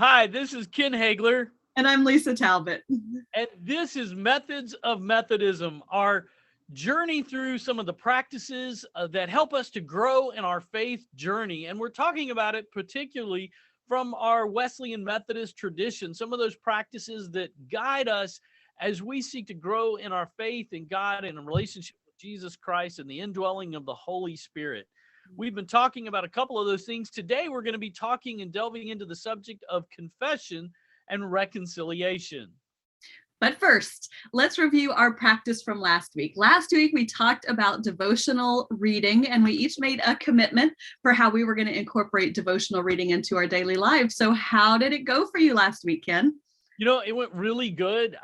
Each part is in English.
Hi, this is Ken Hagler, And I'm Lisa Talbott. and this is Methods of Methodism, our journey through some of the practices that help us to grow in our faith journey. And we're talking about it particularly from our Wesleyan Methodist tradition, some of those practices that guide us as we seek to grow in our faith in God and in relationship with Jesus Christ and the indwelling of the Holy Spirit. We've been talking about a couple of those things. Today, we're going to be talking and delving into the subject of confession and reconciliation. But first, let's review our practice from last week. Last week, we talked about devotional reading, and we each made a commitment for how we were going to incorporate devotional reading into our daily lives. So how did it go for you last week, Ken? You know, it went really good.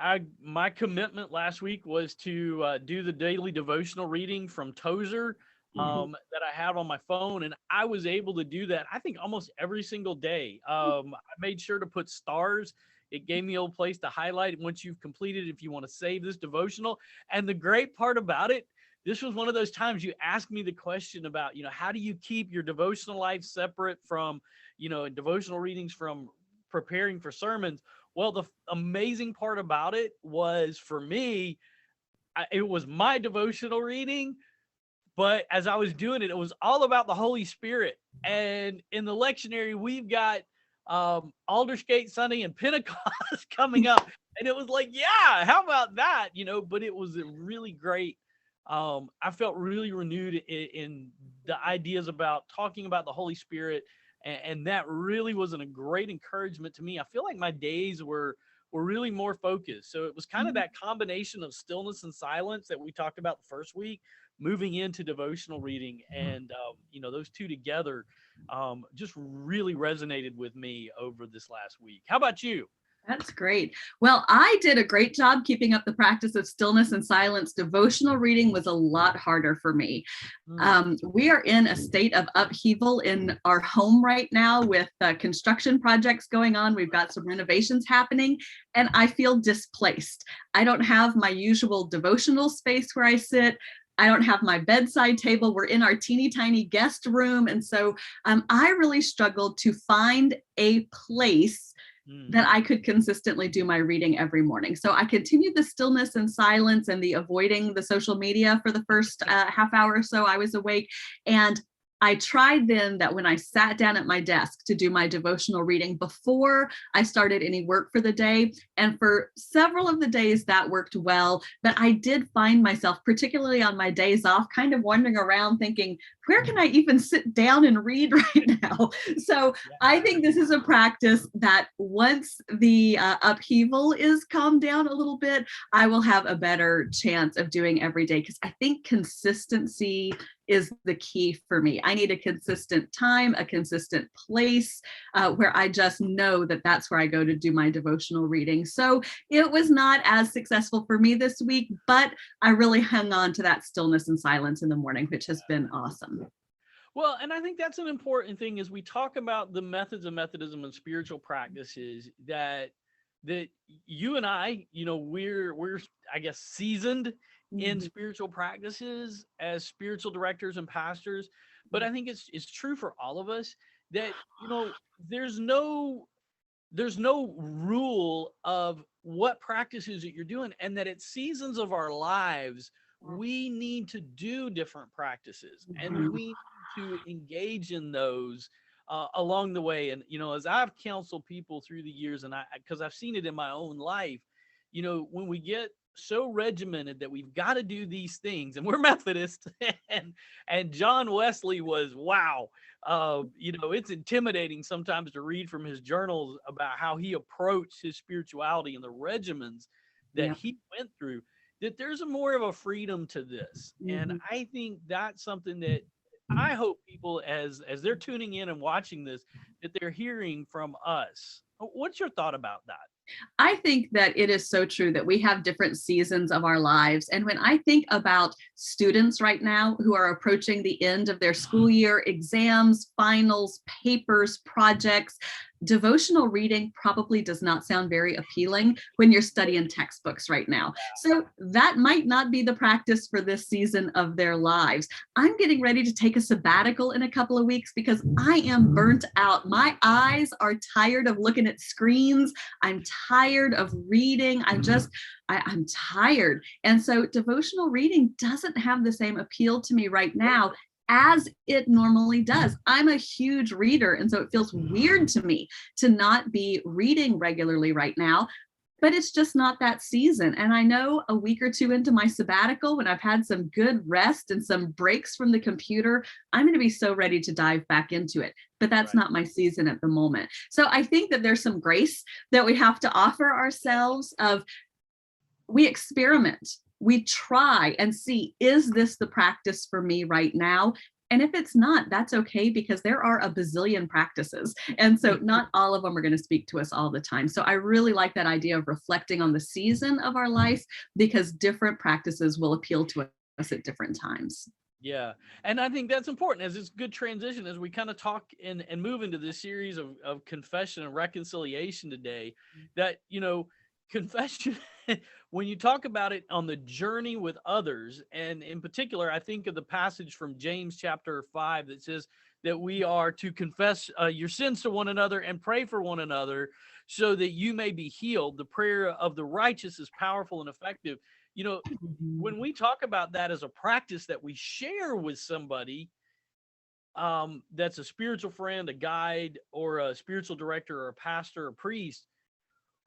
My commitment last week was to do the daily devotional reading from Tozer that I have on my phone, and I was able to do that, I think, almost every single day. I made sure to put stars. It gave me a little place to highlight once you've completed if you want to save this devotional. And the great part about it, this was one of those times you asked me the question about, how do you keep your devotional life separate from, devotional readings from preparing for sermons? Well, the amazing part about it was, for me, it was my devotional reading, but as I was doing it, it was all about the Holy Spirit. And in the lectionary, we've got Aldersgate Sunday and Pentecost coming up. And it was like, yeah, how about that? But it was a really great. I felt really renewed in the ideas about talking about the Holy Spirit. And that really was a great encouragement to me. I feel like my days were really more focused. So it was kind of that combination of stillness and silence that we talked about the first week, moving into devotional reading, and those two together just really resonated with me over this last week. How about you? That's great. Well, I did a great job keeping up the practice of stillness and silence. Devotional reading was a lot harder for me. We are in a state of upheaval in our home right now with construction projects going on. We've got some renovations happening, and I feel displaced. I don't have my usual devotional space where I sit. I don't have my bedside table. We're in our teeny tiny guest room. And so I really struggled to find a place that I could consistently do my reading every morning. So I continued the stillness and silence and the avoiding the social media for the first half hour or so I was awake. And I tried then that when I sat down at my desk to do my devotional reading before I started any work for the day, and for several of the days that worked well, but I did find myself, particularly on my days off, kind of wandering around thinking, where can I even sit down and read right now? So I think this is a practice that once the upheaval is calmed down a little bit, I will have a better chance of doing every day, because I think consistency is the key for me. I need a consistent time, a consistent place where I just know that that's where I go to do my devotional reading. So it was not as successful for me this week, but I really hung on to that stillness and silence in the morning, which has been awesome. Well, and I think that's an important thing as we talk about the methods of Methodism and spiritual practices that you and I, we're I guess seasoned in spiritual practices as spiritual directors and pastors, but I think it's true for all of us that there's no rule of what practices that you're doing, and that at seasons of our lives we need to do different practices, and we need to engage in those along the way. And as I've counseled people through the years, and because I've seen it in my own life, when we get so regimented that we've got to do these things, and we're Methodist, and John Wesley was, wow, it's intimidating sometimes to read from his journals about how he approached his spirituality and the regimens that he went through, that there's more of a freedom to this. And I think that's something that I hope people, as they're tuning in and watching this, that they're hearing from us. What's your thought about that? I think that it is so true that we have different seasons of our lives. And when I think about students right now who are approaching the end of their school year, exams, finals, papers, projects, devotional reading probably does not sound very appealing when you're studying textbooks right now. So that might not be the practice for this season of their lives. I'm getting ready to take a sabbatical in a couple of weeks because I am burnt out. My eyes are tired of looking at screens. I'm tired of reading. I'm tired. And so devotional reading doesn't have the same appeal to me right now as it normally does. I'm a huge reader, and so it feels weird to me to not be reading regularly right now, but it's just not that season. And I know a week or two into my sabbatical, when I've had some good rest and some breaks from the computer, I'm going to be so ready to dive back into it. But that's not my season at the moment. So I think that there's some grace that we have to offer ourselves of, we experiment. We try and see, is this the practice for me right now? And if it's not, that's okay, because there are a bazillion practices. And so not all of them are going to speak to us all the time. So I really like that idea of reflecting on the season of our life, because different practices will appeal to us at different times. Yeah. And I think that's important, as it's a good transition as we kind of talk and move into this series of confession and reconciliation today, that, confession, when you talk about it on the journey with others, and in particular, I think of the passage from James chapter 5 that says that we are to confess your sins to one another and pray for one another so that you may be healed. The prayer of the righteous is powerful and effective. When we talk about that as a practice that we share with somebody, that's a spiritual friend, a guide, or a spiritual director, or a pastor, or priest,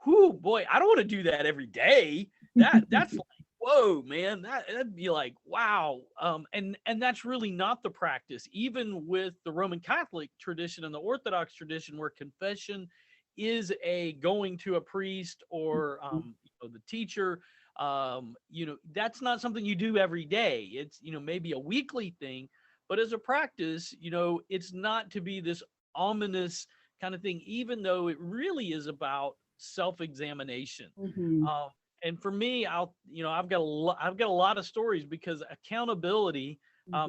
whoo, boy, I don't want to do that every day. That's like, whoa, man, that'd be like, wow. And that's really not the practice, even with the Roman Catholic tradition and the Orthodox tradition, where confession is a going to a priest or the teacher. That's not something you do every day. It's, maybe a weekly thing, but as a practice, it's not to be this ominous kind of thing, even though it really is about self-examination. And for me, I've got a lot of stories, because accountability,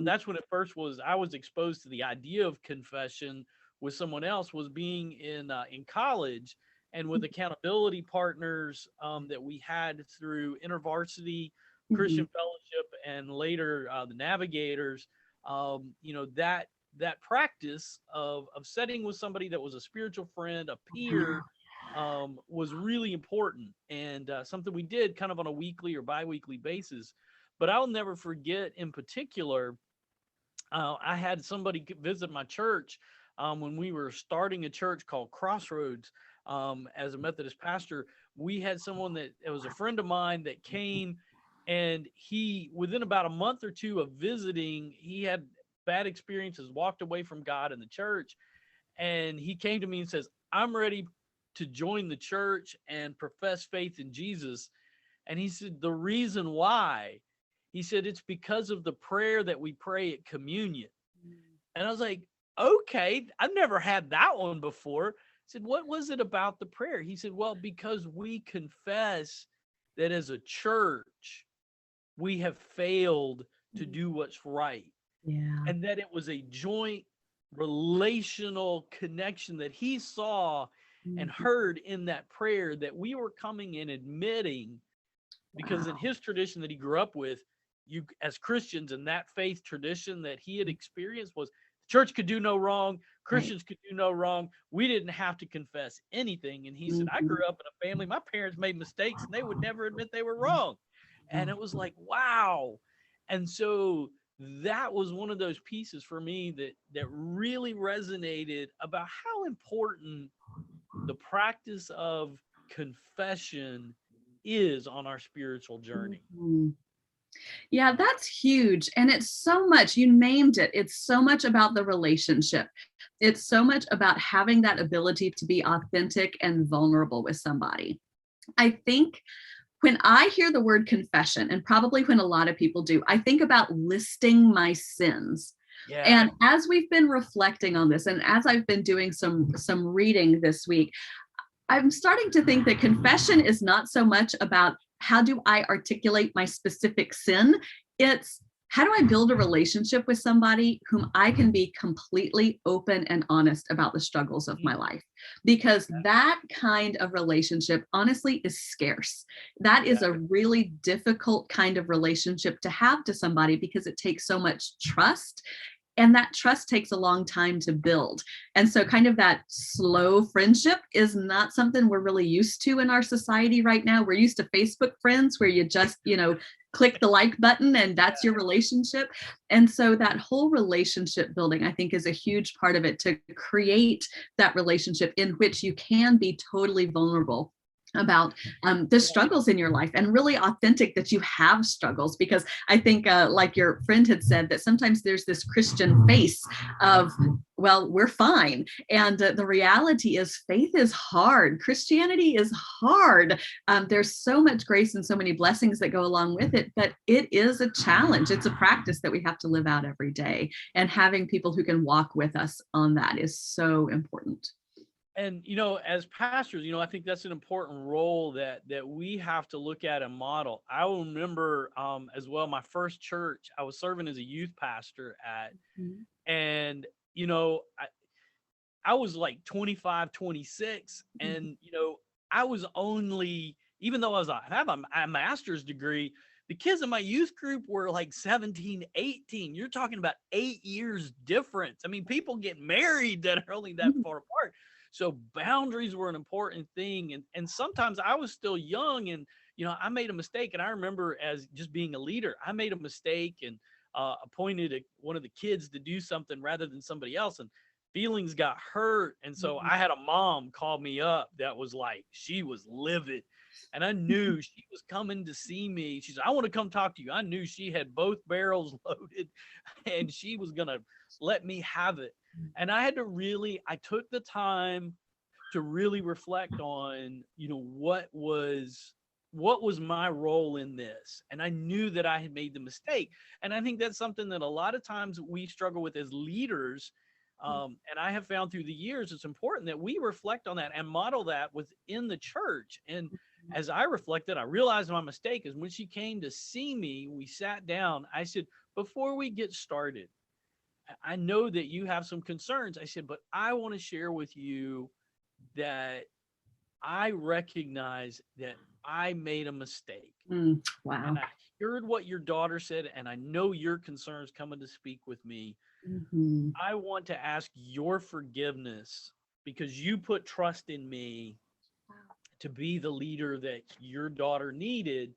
that's when it first I was exposed to the idea of confession with someone else, was being in college, and with accountability partners that we had through InterVarsity Christian Fellowship, and later the Navigators. That practice of setting with somebody that was a spiritual friend, a peer, was really important, and something we did kind of on a weekly or bi-weekly basis. But I'll never forget, in particular, I had somebody visit my church when we were starting a church called Crossroads. As a Methodist pastor, we had someone that was a friend of mine that came, and he, within about a month or two of visiting, he had bad experiences, walked away from God in the church, and he came to me and says, I'm ready to join the church and profess faith in Jesus. And he said, the reason why, he said, it's because of the prayer that we pray at communion. And I was like, okay, I've never had that one before. I said, what was it about the prayer? He said, well, because we confess that as a church, we have failed to do what's right. Yeah. And that it was a joint relational connection that he saw and heard in that prayer, that we were coming and admitting, because in his tradition that he grew up with, you as Christians, in that faith tradition that he had experienced, was the church could do no wrong, Christians could do no wrong, we didn't have to confess anything. And he said, I grew up in a family, my parents made mistakes and they would never admit they were wrong. And it was like, wow. And so that was one of those pieces for me that really resonated about how important the practice of confession is on our spiritual journey. Yeah, that's huge. And it's so much, you named it. It's so much about the relationship. It's so much about having that ability to be authentic and vulnerable with somebody. I think when I hear the word confession, and probably when a lot of people do, I think about listing my sins. Yeah. And as we've been reflecting on this, and as I've been doing some reading this week, I'm starting to think that confession is not so much about how do I articulate my specific sin. It's how do I build a relationship with somebody whom I can be completely open and honest about the struggles of my life? Because that kind of relationship, honestly, is scarce. That is a really difficult kind of relationship to have to somebody because it takes so much trust. And that trust takes a long time to build. And so kind of that slow friendship is not something we're really used to in our society right now. We're used to Facebook friends where you just, click the like button and that's your relationship. And so that whole relationship building, I think, is a huge part of it, to create that relationship in which you can be totally vulnerable about the struggles in your life, and really authentic that you have struggles. Because I think like your friend had said, that sometimes there's this Christian face of, well, we're fine. And the reality is faith is hard. Christianity is hard. There's so much grace and so many blessings that go along with it, but it is a challenge. It's a practice that we have to live out every day. And having people who can walk with us on that is so important. And, as pastors, I think that's an important role that we have to look at and model. I will remember as well, my first church I was serving as a youth pastor at, and, I was like 25, 26, and, I was only, even though I have a master's degree, the kids in my youth group were like 17, 18. You're talking about 8 years difference. I mean, people get married that are only that far apart. So boundaries were an important thing. And sometimes I was still young, and, I made a mistake. And I remember, as just being a leader, I made a mistake and appointed one of the kids to do something rather than somebody else. And feelings got hurt. And so I had a mom call me up that was like, she was livid. And I knew she was coming to see me. She said, I want to come talk to you. I knew she had both barrels loaded and she was going to let me have it. And I took the time to really reflect on, what was my role in this. And I knew that I had made the mistake. And I think that's something that a lot of times we struggle with as leaders. And I have found through the years, it's important that we reflect on that and model that within the church. And as I reflected, I realized my mistake is when she came to see me, we sat down. I said, before we get started, I know that you have some concerns. I said, but I want to share with you that I recognize that I made a mistake. Wow. And I heard what your daughter said, and I know your concerns coming to speak with me. I want to ask your forgiveness because you put trust in me to be the leader that your daughter needed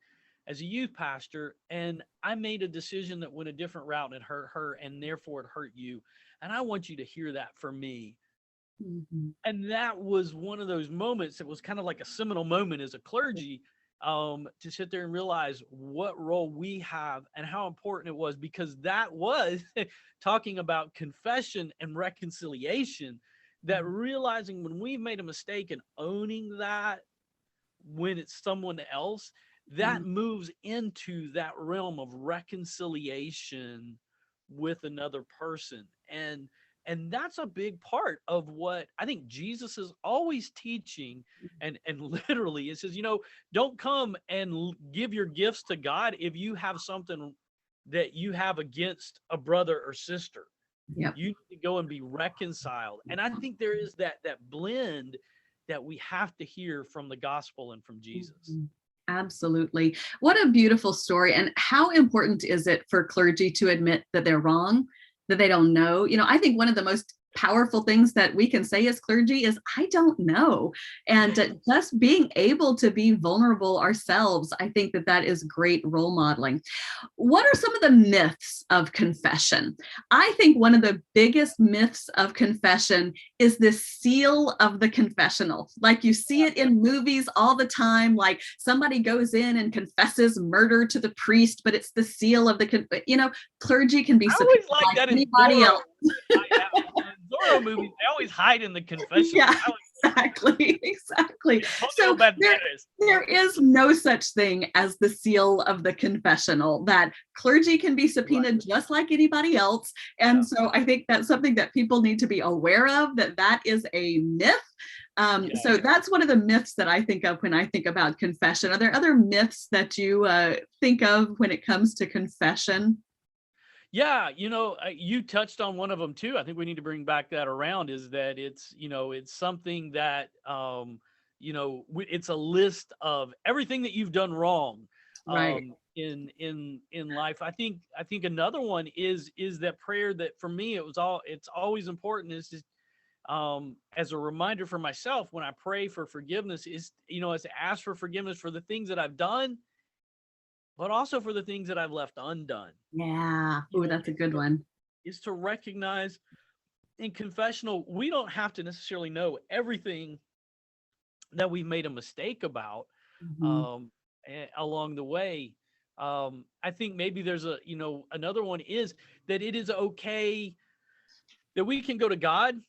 as a youth pastor. And I made a decision that went a different route and it hurt her, and therefore it hurt you. And I want you to hear that from me. And that was one of those moments that was kind of like a seminal moment as a clergy, to sit there and realize what role we have and how important it was, because that was talking about confession and reconciliation, that realizing when we've made a mistake and owning that when it's someone else, that moves into that realm of reconciliation with another person. And that's a big part of what I think Jesus is always teaching. And literally it says, don't come and give your gifts to God if you have something that you have against a brother or sister. Yep. You need to go and be reconciled. And I think there is that blend that we have to hear from the gospel and from Jesus. Absolutely. What a beautiful story. And how important is it for clergy to admit that they're wrong, that they don't know? I think one of the most powerful things that we can say as clergy is, I don't know. And just being able to be vulnerable ourselves, I think that is great role modeling. What are some of the myths of confession? I think one of the biggest myths of confession is this seal of the confessional. Like you see it in movies all the time, like somebody goes in and confesses murder to the priest, but it's the seal of the, clergy can be I always like that anybody else. Zorro movies, they always hide in the confession. Yeah, exactly. So there is no such thing as the seal of the confessional, that clergy can be subpoenaed just like anybody else. And so I think that's something that people need to be aware of, that is a myth. So that's one of the myths that I think of when I think about confession. Are there other myths that you think of when it comes to confession? Yeah, you touched on one of them too. I think we need to bring back that around, is that it's something that, it's a list of everything that you've done wrong, Right. in life. I think another one is that prayer that for me, it's always important, is just, as a reminder for myself when I pray for forgiveness, is to ask for forgiveness for the things that I've done, but also for the things that I've left undone. Yeah. You Oh, know, that's a good one. is to recognize in confessional, we don't have to necessarily know everything that we've made a mistake about, Mhm. um, along the way. I think maybe there's another one is that it is okay that we can go to God,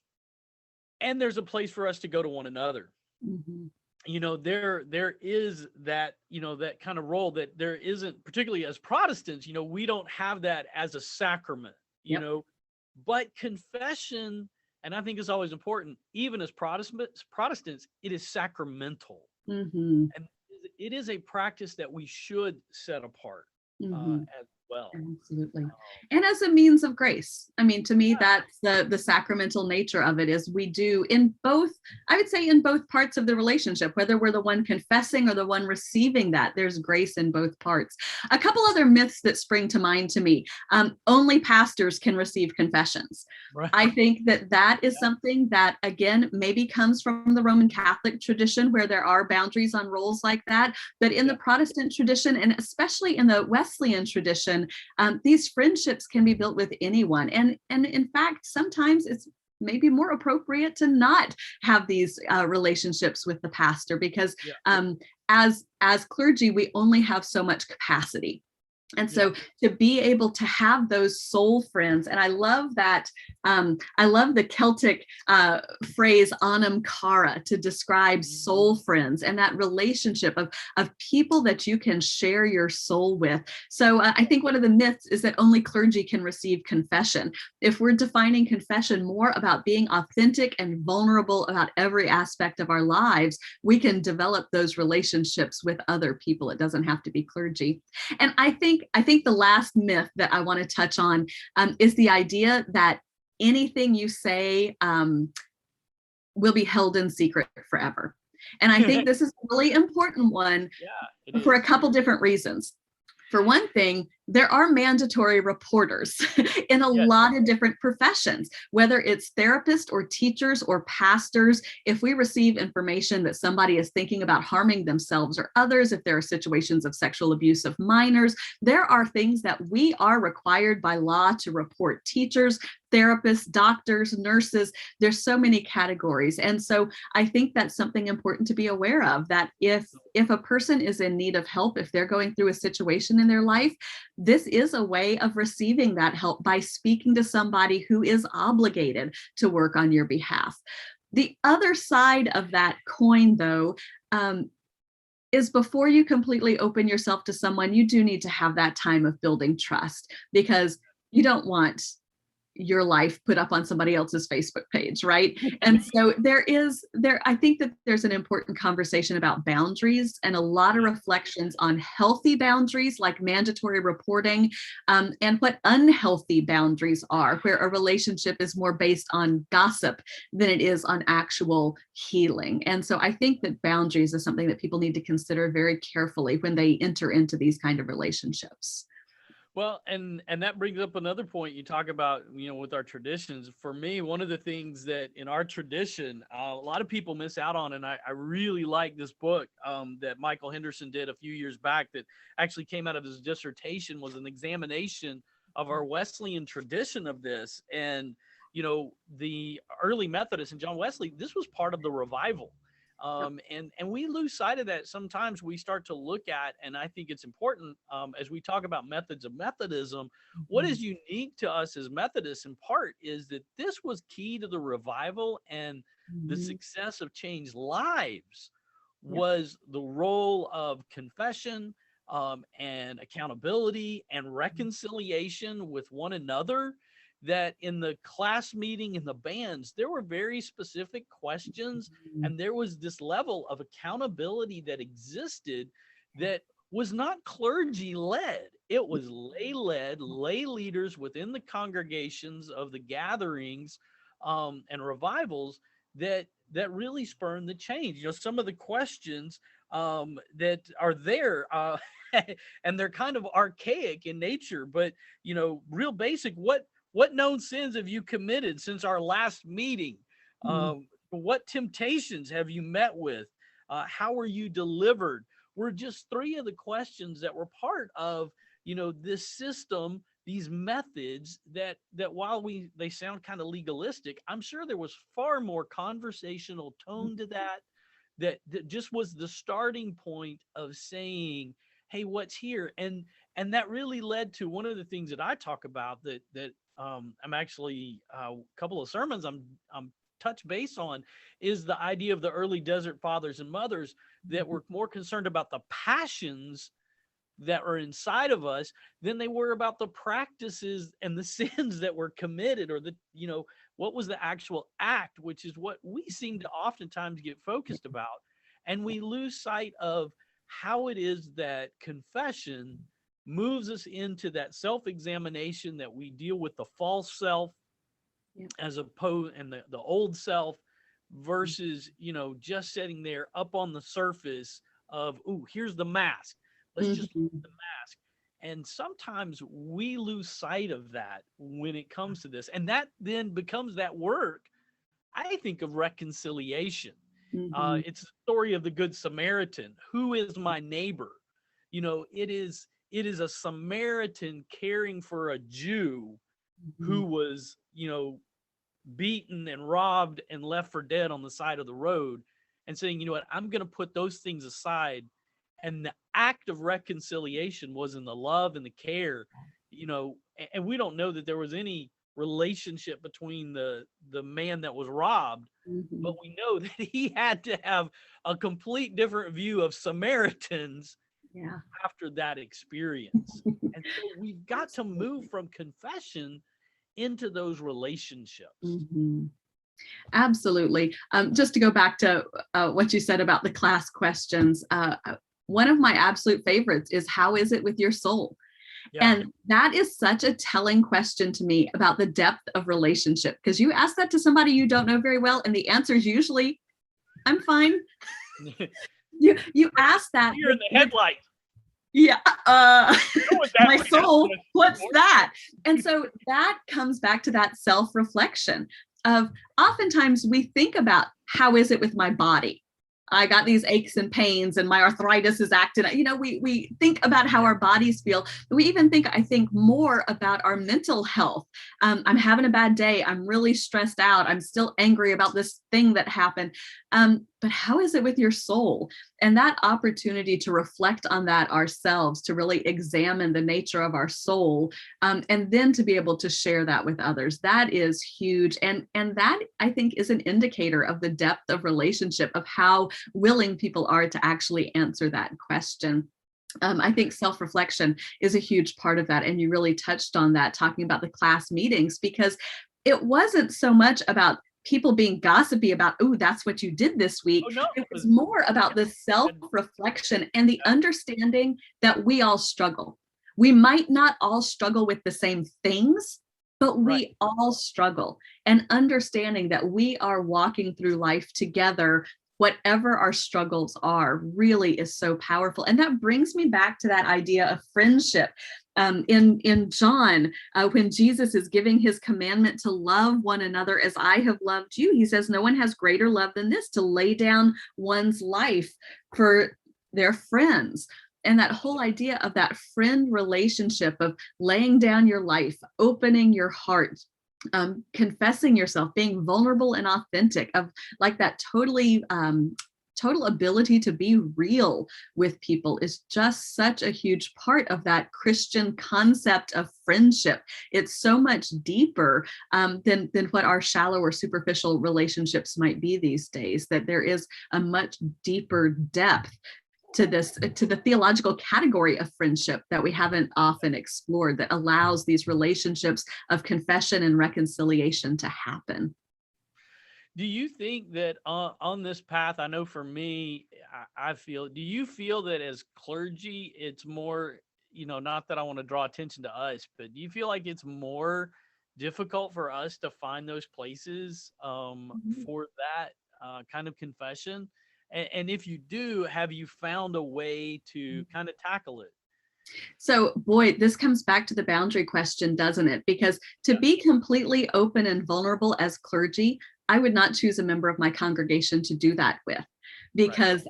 and there's a place for us to go to one another. Mhm. There is that, that kind of role that there isn't, particularly as Protestants, we don't have that as a sacrament, you Yep. know, but confession, and I think it's always important, even as Protestants, it is sacramental. Mhm. And it is a practice that we should set apart, Mhm. as well. Absolutely. Um, And as a means of grace. I mean, to me, yeah, that's the sacramental nature of it is we do in both, I would say in both parts of the relationship, whether we're the one confessing or the one receiving that, there's grace in both parts. A couple other myths that spring to mind to me. Only pastors can receive confessions. right. I think that that is Yeah, something that, again, maybe comes from the Roman Catholic tradition where there are boundaries on roles like that. But in yeah, the Protestant tradition, and especially in the Wesleyan tradition, these friendships can be built with anyone. And in fact, sometimes it's maybe more appropriate to not have these relationships with the pastor because yeah, as clergy, we only have so much capacity. And yeah. so to be able to have those soul friends, and I love that, I love the Celtic phrase anam cara to describe Mhm. soul friends and that relationship of people that you can share your soul with. So I think one of the myths is that only clergy can receive confession. If we're defining confession more about being authentic and vulnerable about every aspect of our lives, we can develop those relationships with other people. It doesn't have to be clergy. And I think the last myth that I want to touch on is the idea that anything you say will be held in secret forever. And I think this is a really important one Yeah, it for a is. couple different reasons. For one thing, there are mandatory reporters in a Yes. lot of different professions, whether it's therapists or teachers or pastors. If we receive information that somebody is thinking about harming themselves or others, if there are situations of sexual abuse of minors, there are things that we are required by law to report. Teachers, therapists, doctors, nurses, there's so many categories. And so I think that's something important to be aware of, that if a person is in need of help, if they're going through a situation in their life, this is a way of receiving that help by speaking to somebody who is obligated to work on your behalf. The other side of that coin, though, is before you completely open yourself to someone, you do need to have that time of building trust, because you don't want your life put up on somebody else's Facebook page, right? And so I think that there's an important conversation about boundaries and a lot of Yeah. reflections on healthy boundaries like mandatory reporting, and what unhealthy boundaries are, where a relationship is more based on gossip than it is on actual healing. And so I think that boundaries is something that people need to consider very carefully when they enter into these kind of relationships. Well, and that brings up another point you talk about, with our traditions. For me, one of the things that in our tradition, a lot of people miss out on, and I really like this book, that Michael Henderson did a few years back that actually came out of his dissertation, was an examination of our Wesleyan tradition of this. And, the early Methodists and John Wesley, this was part of the revival. And we lose sight of that. Sometimes we start to look at, and I think it's important, as we talk about methods of Methodism, what Mhm. is unique to us as Methodists in part is that this was key to the revival and the Mhm. success of changed lives, Yep. was the role of confession, and accountability and reconciliation with one another. That in the class meeting in the bands, there were very specific questions, Mhm. and there was this level of accountability that existed that was not clergy led. It was lay-led, lay leaders within the congregations of the gatherings and revivals that really spurned the change. Some of the questions that are there, and they're kind of archaic in nature, but real basic. What known sins have you committed since our last meeting? What temptations have you met with? How were you delivered? Were just three of the questions that were part of this system, these methods that while they sound kind of legalistic, I'm sure there was far more conversational tone to that just was the starting point of saying, hey, what's here? And that really led to one of the things that I talk about that I'm actually a couple of sermons I'm touch base on, is the idea of the early desert fathers and mothers that were more concerned about the passions that are inside of us than they were about the practices and the sins that were committed, or what was the actual act, which is what we seem to oftentimes get focused about. And we lose sight of how it is that confession moves us into that self-examination, that we deal with the false self as opposed, and the old self, versus just sitting there up on the surface of, here's the mask, let's just look at the mask. And sometimes we lose sight of that when it comes to this, and that then becomes that work, I think, of reconciliation. It's the story of the Good Samaritan. Who is my neighbor? It is a Samaritan caring for a Jew who was beaten and robbed and left for dead on the side of the road, and saying, what, I'm going to put those things aside. And the act of reconciliation was in the love and the care, and we don't know that there was any relationship between the man that was robbed, but we know that he had to have a complete different view of Samaritans after that experience. And so we've got to move from confession into those relationships. Absolutely. Just to go back to what you said about the class questions, one of my absolute favorites is, how is it with your soul? And that is such a telling question to me about the depth of relationship, because you ask that to somebody you don't know very well, and the answer is usually, I'm fine. you ask that. You're in the headlight. Yeah, my soul, what's that? And so that comes back to that self-reflection of, oftentimes we think about, how is it with my body? I got these aches and pains and my arthritis is acting. We think about how our bodies feel. We even I think more about our mental health. I'm having a bad day. I'm really stressed out. I'm still angry about this thing that happened. But how is it with your soul? And that opportunity to reflect on that ourselves, to really examine the nature of our soul, and then to be able to share that with others, that is huge. And that, I think, is an indicator of the depth of relationship, of how willing people are to actually answer that question. I think self-reflection is a huge part of that. And you really touched on that, talking about the class meetings, because it wasn't so much about people being gossipy about, that's what you did this week. It was more about the self-reflection and the understanding that we all struggle. We might not all struggle with the same things, but we all struggle. And understanding that we are walking through life together, whatever our struggles are, really is so powerful. And that brings me back to that idea of friendship. In John, when Jesus is giving his commandment to love one another as I have loved you, he says, no one has greater love than this, to lay down one's life for their friends. And that whole idea of that friend relationship, of laying down your life, opening your heart, confessing yourself, being vulnerable and authentic, of like that total ability to be real with people, is just such a huge part of that Christian concept of friendship. It's so much deeper than what our shallow or superficial relationships might be these days, that there is a much deeper depth to the theological category of friendship that we haven't often explored, that allows these relationships of confession and reconciliation to happen. Do you think that on this path, I know for me, I feel, do you feel that as clergy, it's more, not that I want to draw attention to us, but do you feel like it's more difficult for us to find those places for that kind of confession? And if you do, have you found a way to kind of tackle it? So, boy, this comes back to the boundary question, doesn't it? Because to be completely open and vulnerable as clergy, I would not choose a member of my congregation to do that with, because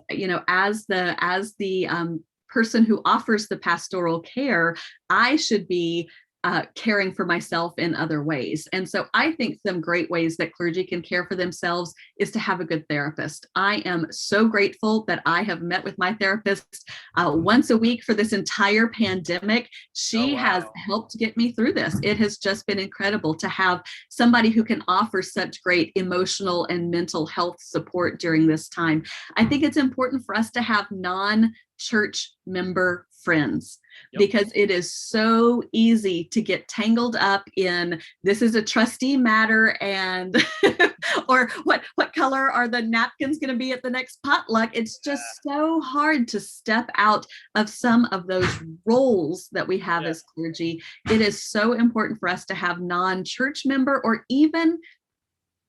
as the person who offers the pastoral care, I should be caring for myself in other ways. And so I think some great ways that clergy can care for themselves is to have a good therapist. I am so grateful that I have met with my therapist once a week for this entire pandemic. She has helped get me through this. It has just been incredible to have somebody who can offer such great emotional and mental health support during this time. I think it's important for us to have non-church member friends, because it is so easy to get tangled up in this is a trustee matter and or what color are the napkins going to be at the next potluck. It's just so hard to step out of some of those roles that we have as clergy. It is so important for us to have non-church member, or even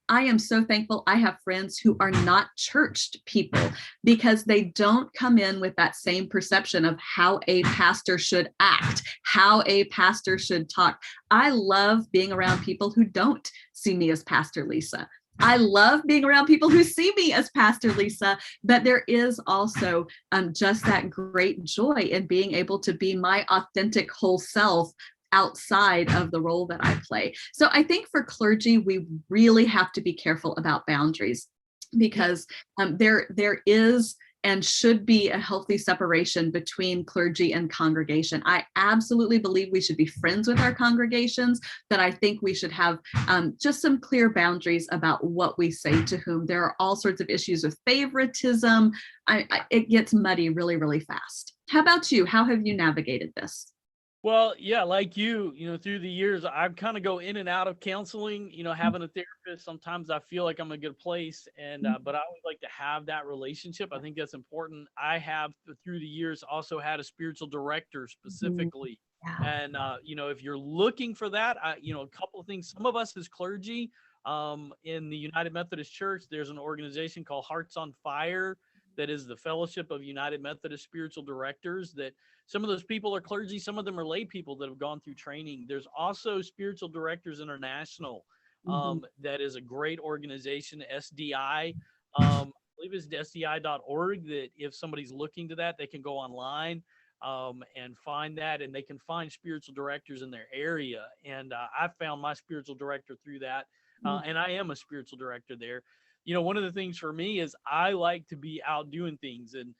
I am so thankful I have friends who are not churched people, because they don't come in with that same perception of how a pastor should act, how a pastor should talk. I love being around people who don't see me as Pastor Lisa. I love being around people who see me as Pastor Lisa, but there is also just that great joy in being able to be my authentic whole self outside of the role that I play. So I think for clergy, we really have to be careful about boundaries, because there is and should be a healthy separation between clergy and congregation. I absolutely believe we should be friends with our congregations, but I think we should have just some clear boundaries about what we say to whom. There are all sorts of issues of favoritism. It gets muddy really, really fast. How about you? How have you navigated this? Well, yeah, like through the years, I've kind of go in and out of counseling, having a therapist. Sometimes I feel like I'm in a good place, and but I always like to have that relationship. I think that's important. I have through the years also had a spiritual director specifically. And, if you're looking for that, a couple of things, some of us as clergy in the United Methodist Church, there's an organization called Hearts on Fire that is the Fellowship of United Methodist Spiritual Directors. That some of those people are clergy, some of them are lay people that have gone through training. There's also Spiritual Directors International. That is a great organization, SDI. I believe it's SDI.org, that if somebody's looking to that, they can go online and find that, and they can find spiritual directors in their area. And I found my spiritual director through that. And I am a spiritual director there. One of the things for me is I like to be out doing things. And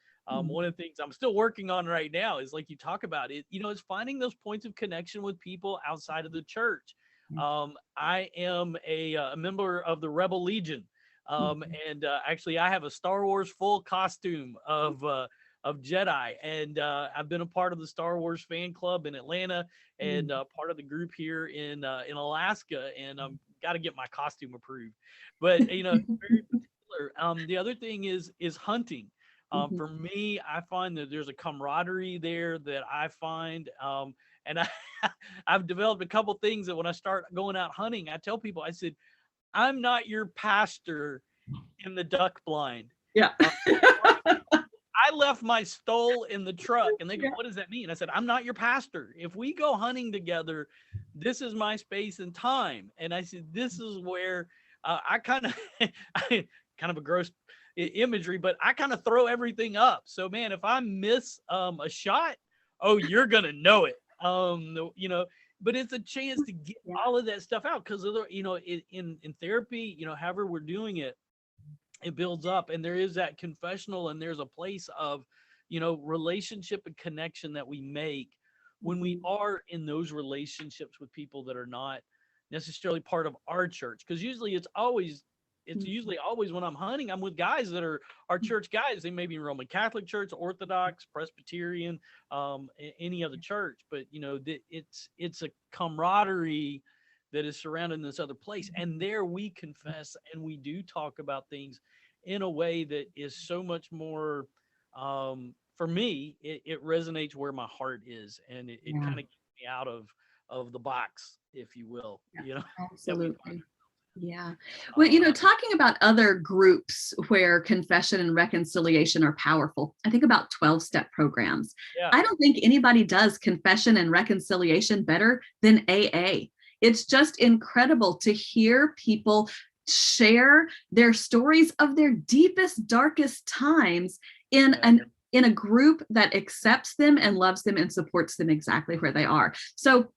one of the things I'm still working on right now is, like you talk about it, it's finding those points of connection with people outside of the church. I am a member of the Rebel Legion. And actually I have a Star Wars full costume of Jedi. And I've been a part of the Star Wars fan club in Atlanta, and part of the group here in Alaska. And got to get my costume approved. But very particular. The other thing is hunting. For me, I find that there's a camaraderie there that I find, and I've developed a couple things that when I start going out hunting, I tell people, I said, I'm not your pastor in the duck blind. Yeah. I left my stole in the truck, and they go, what does that mean? I said, I'm not your pastor. If we go hunting together, this is my space and time. And I said, this is where I kind of, kind of a gross imagery, but I kind of throw everything up. So man, if I miss a shot, oh, you're going to know it. But it's a chance to get all of that stuff out. Cause in therapy, however we're doing it, it builds up, and there is that confessional, and there's a place of, relationship and connection that we make when we are in those relationships with people that are not necessarily part of our church. Because usually it's usually always when I'm hunting, I'm with guys that are our church guys. They may be Roman Catholic Church, Orthodox, Presbyterian, any other church, but it's a camaraderie that is surrounding this other place. And there we confess, and we do talk about things in a way that is so much more for me, it resonates where my heart is, and it Yeah, kind of gets me out of the box, if you will, yeah, that we find. absolutely. Yeah. Well, talking about other groups where confession and reconciliation are powerful, I think about 12-step programs. Yeah. I don't think anybody does confession and reconciliation better than AA. It's just incredible to hear people share their stories of their deepest, darkest times in Yeah. in a group that accepts them and loves them and supports them exactly where they are. So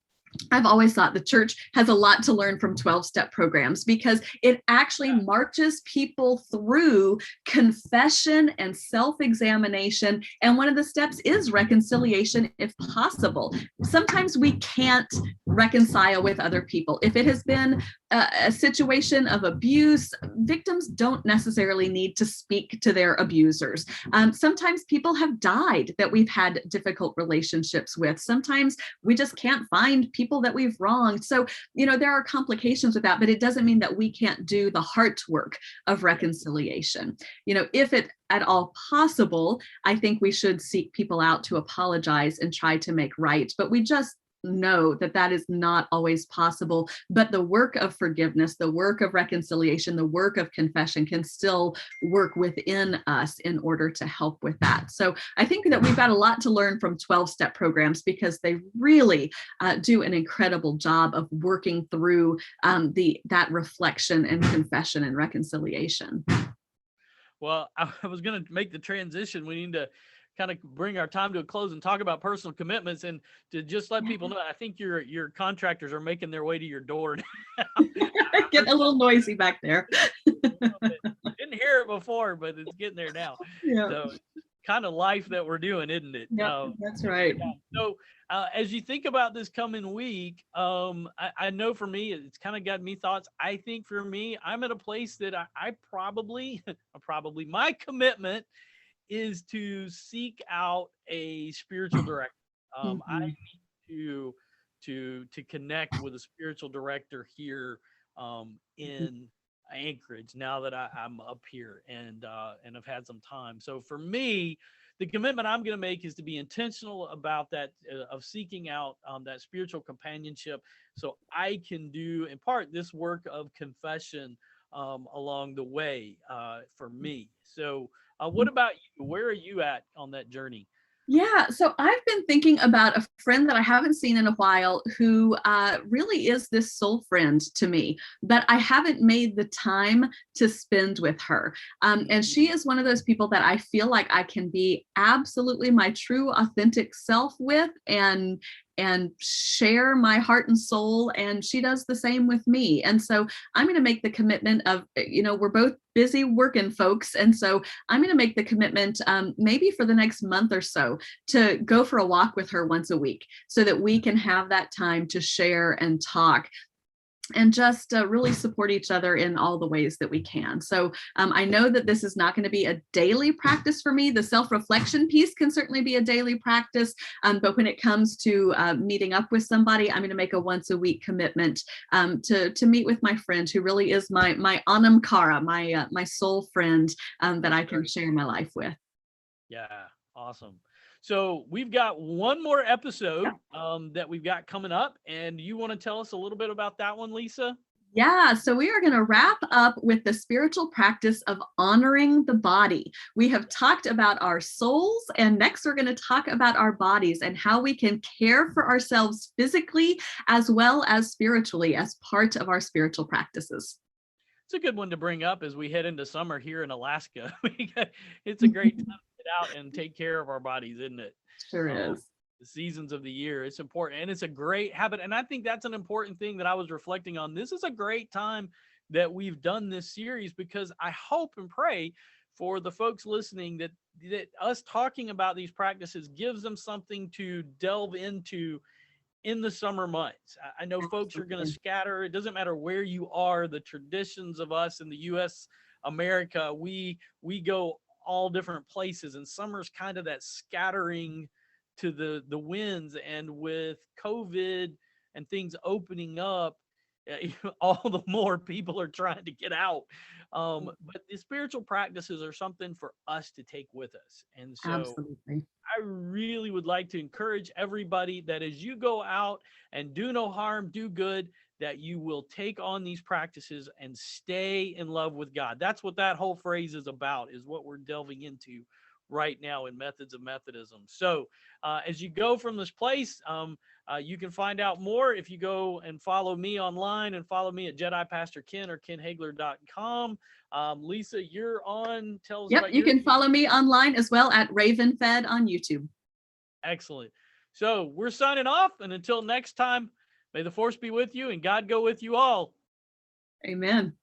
I've always thought the church has a lot to learn from 12-step programs because it actually marches people through confession and self-examination. And one of the steps is reconciliation, if possible. Sometimes we can't reconcile with other people. If it has been a situation of abuse, victims don't necessarily need to speak to their abusers. Sometimes people have died that we've had difficult relationships with. Sometimes we just can't find people that we've wronged. So, there are complications with that, but it doesn't mean that we can't do the heart work of reconciliation. If it at all possible, I think we should seek people out to apologize and try to make right. But we just know that that is not always possible. But the work of forgiveness, the work of reconciliation, the work of confession can still work within us in order to help with that. So I think that we've got a lot to learn from 12-step programs because they really do an incredible job of working through that reflection and confession and reconciliation. Well, I was going to make the transition. We need to kind of bring our time to a close and talk about personal commitments, and to just let people know, I think your contractors are making their way to your door now. Getting a little noisy back there. Didn't hear it before, but it's getting there now. Yeah. So kind of life that we're doing, isn't it? Yeah, that's right. Yeah. So as you think about this coming week, I know for me, it's kind of got me thoughts. I think for me, I'm at a place that I probably, my commitment is to seek out a spiritual director. I need to connect with a spiritual director here in Anchorage now that I'm up here and I've had some time. So for me, the commitment I'm going to make is to be intentional about that, of seeking out that spiritual companionship, so I can do in part this work of confession along the way for me. So what about you? Where are you at on that journey? Yeah, so I've been thinking about a friend that I haven't seen in a while who really is this soul friend to me, but I haven't made the time to spend with her. And she is one of those people that I feel like I can be absolutely my true, authentic self with and share my heart and soul, and she does the same with me. And so I'm going to make the commitment of, we're both busy working folks, and so I'm going to make the commitment maybe for the next month or so to go for a walk with her once a week so that we can have that time to share and talk and just really support each other in all the ways that we can. So I know that this is not going to be a daily practice for me. The self-reflection piece can certainly be a daily practice, but when it comes to meeting up with somebody, I'm going to make a once a week commitment to meet with my friend who really is my anam cara, my soul friend that I can share my life with. Yeah, awesome. So we've got one more episode that we've got coming up, and you want to tell us a little bit about that one, Lisa? Yeah, so we are going to wrap up with the spiritual practice of honoring the body. We have talked about our souls, and next we're going to talk about our bodies and how we can care for ourselves physically as well as spiritually as part of our spiritual practices. It's a good one to bring up as we head into summer here in Alaska. It's a great time to get out and take care of our bodies, isn't it? Sure is. The seasons of the year, it's important, and it's a great habit. And I think that's an important thing that I was reflecting on. This is a great time that we've done this series, because I hope and pray for the folks listening that us talking about these practices gives them something to delve into in the summer months. I know folks are going to scatter. It doesn't matter where you are. The traditions of us in the U.S., America, we go all different places, and summer's kind of that scattering to the winds. And with COVID and things opening up, all the more people are trying to get out. But the spiritual practices are something for us to take with us. And so Absolutely. I really would like to encourage everybody that as you go out and do no harm, do good, that you will take on these practices and stay in love with God. That's what that whole phrase is about, is what we're delving into right now in Methods of Methodism. So as you go from this place, you can find out more if you go and follow me online and follow me at Jedi Pastor Ken or kenhagler.com. Lisa, you're on. Tell us Yep, about you your. can follow me online as well at RavenFed on YouTube. Excellent. So we're signing off, and until next time, may the force be with you and God go with you all. Amen.